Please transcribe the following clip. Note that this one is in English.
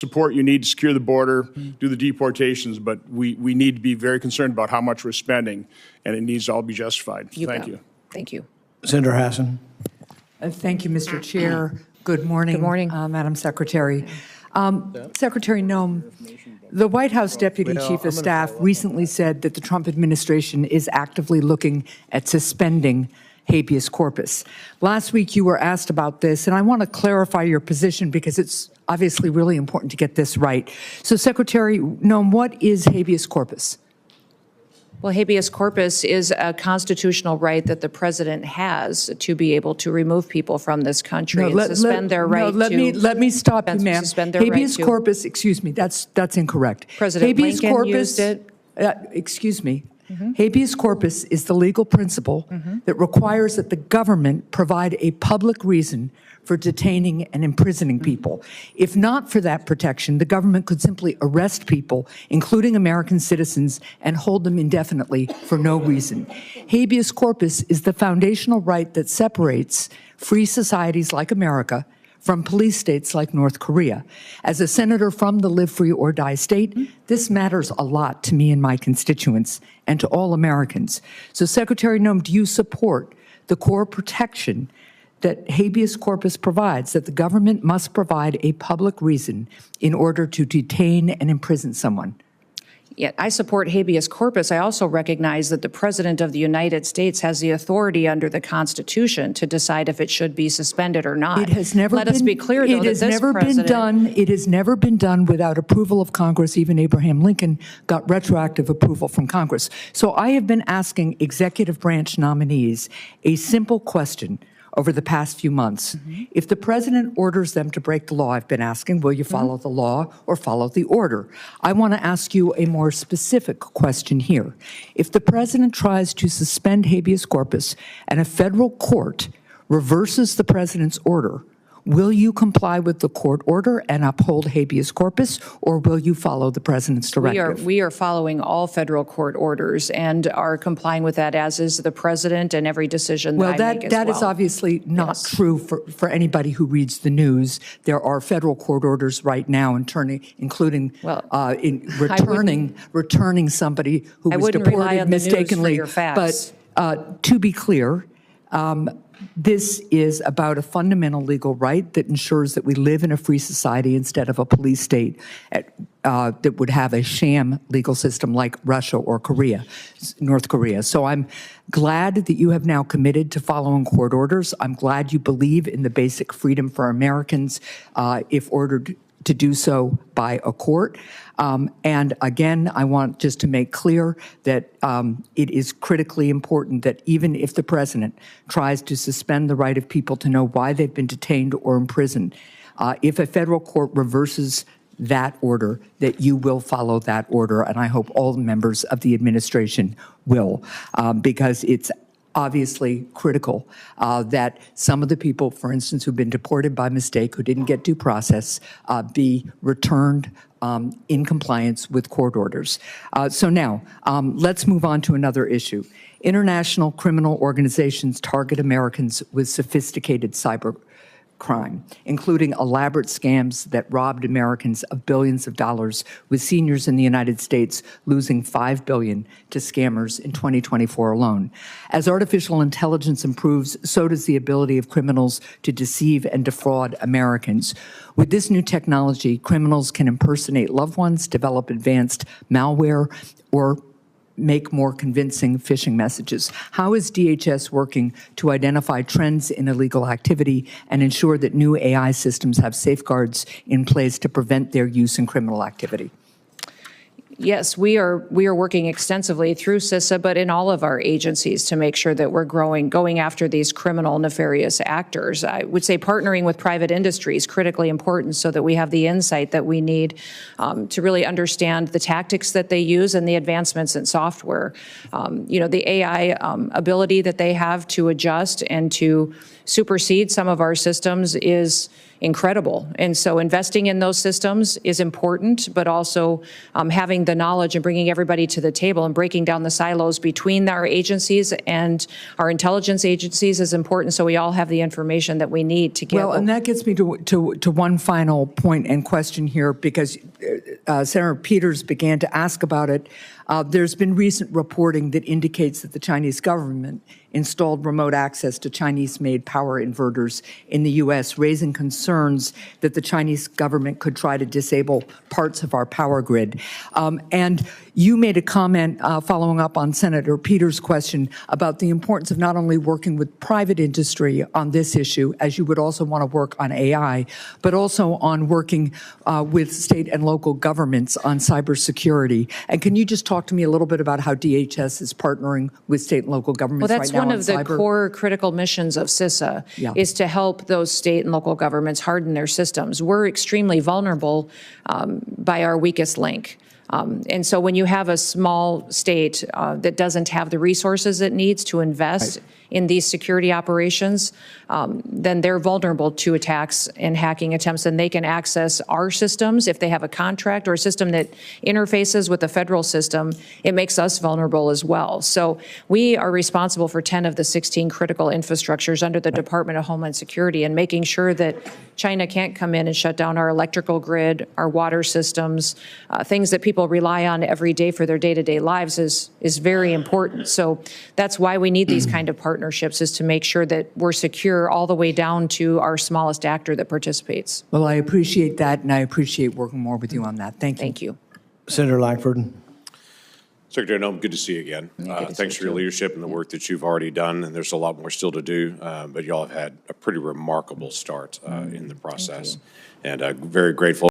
support you need to secure the border, do the deportations, but we need to be very concerned about how much we're spending, and it needs to all be justified. Thank you. Thank you. Senator Hassan. Thank you, Mr. Chair. Good morning. Good morning. Madam Secretary. Secretary Noem, the White House Deputy Chief of Staff recently said that the Trump administration is actively looking at suspending habeas corpus. Last week you were asked about this, and I want to clarify your position because it's obviously really important to get this right. So, Secretary Noem, what is habeas corpus? Well, habeas corpus is a constitutional right that the president has to be able to remove people from this country and suspend their right let me stop you, ma'am. Habeas corpus, excuse me, that's incorrect. President Lincoln used it. Excuse me. Habeas corpus is the legal principle that requires that the government provide a public reason for detaining and imprisoning people. If not for that protection, the government could simply arrest people, including American citizens, and hold them indefinitely for no reason. Habeas corpus is the foundational right that separates free societies like America from police states like North Korea. As a senator from the live free or die state, this matters a lot to me and my constituents and to all Americans. So, Secretary Noem, do you support the core protection that habeas corpus provides, that the government must provide a public reason in order to detain and imprison someone? Yeah, I support habeas corpus. I also recognize that the President of the United States has the authority under the Constitution to decide if it should be suspended or not. It has never Let us be clear, though, that this president... It has never been done without approval of Congress. Even Abraham Lincoln got retroactive approval from Congress. So I have been asking executive branch nominees a simple question over the past few months. If the president orders them to break the law, I've been asking, will you follow the law or follow the order? I want to ask you a more specific question here. If the president tries to suspend habeas corpus and a federal court reverses the president's order, will you comply with the court order and uphold habeas corpus, or will you follow the president's directive? We are following all federal court orders and are complying with that, as is the president, and every decision that I make as well. That is obviously not true for anybody who reads the news. There are federal court orders right now, including returning somebody who was deported mistakenly. But to be clear, this is about a fundamental legal right that ensures that we live in a free society instead of a police state that would have a sham legal system like Russia or North Korea. So I'm glad that you have now committed to following court orders. I'm glad you believe in the basic freedom for Americans if ordered to do so by a court. And again, I want just to make clear that it is critically important that even if the president tries to suspend the right of people to know why they've been detained or imprisoned, if a federal court reverses that order, that you will follow that order. And I hope all members of the administration will, because it's obviously critical that some of the people, for instance, who've been deported by mistake, who didn't get due process, be returned in compliance with court orders. So now, let's move on to another issue. International criminal organizations target Americans with sophisticated cyber crime, including elaborate scams that robbed Americans of billions of dollars, with seniors in the United States losing $5 billion to scammers in 2024 alone. As artificial intelligence improves, so does the ability of criminals to deceive and defraud Americans. With this new technology, criminals can impersonate loved ones, develop advanced malware, or make more convincing phishing messages. How is DHS working to identify trends in illegal activity and ensure that new AI systems have safeguards in place to prevent their use in criminal activity? Yes, we are working extensively through CISA, but in all of our agencies to make sure that we're going after these criminal, nefarious actors. I would say partnering with private industry is critically important so that we have the insight that we need to really understand the tactics that they use and the advancements in software. The AI ability that they have to adjust and to supersede some of our systems is incredible. And so investing in those systems is important, but also having the knowledge and bringing everybody to the table and breaking down the silos between our agencies and our intelligence agencies is important, so we all have the information that we need to get. Well, and that gets me to one final point and question here, because Senator Peters began to ask about it. There's been recent reporting that indicates that the Chinese government installed remote access to Chinese-made power inverters in the U.S., raising concerns that the Chinese government could try to disable parts of our power grid. And you made a comment following up on Senator Peters' question about the importance of not only working with private industry on this issue, as you would also want to work on AI, but also on working with state and local governments on cybersecurity. And can you just talk to me a little bit about how DHS is partnering with state and local governments right now on cyber? Well, that's one of the core critical missions of CISA, is to help those state and local governments harden their systems. We're extremely vulnerable by our weakest link. And so when you have a small state that doesn't have the resources it needs to invest in these security operations, then they're vulnerable to attacks and hacking attempts, and they can access our systems. If they have a contract or a system that interfaces with the federal system, it makes us vulnerable as well. So we are responsible for 10 of the 16 critical infrastructures under the Department of Homeland Security, and making sure that China can't come in and shut down our electrical grid, our water systems, things that people rely on every day for their day-to-day lives is very important. So that's why we need these kind of partnerships, is to make sure that we're secure all the way down to our smallest actor that participates. Well, I appreciate that, and I appreciate working more with you on that. Thank you. Thank you. Senator Lankford. Secretary Noem, good to see you again. Thanks for your leadership and the work that you've already done, and there's a lot more still to do, but y'all have had a pretty remarkable start in the process, and very grateful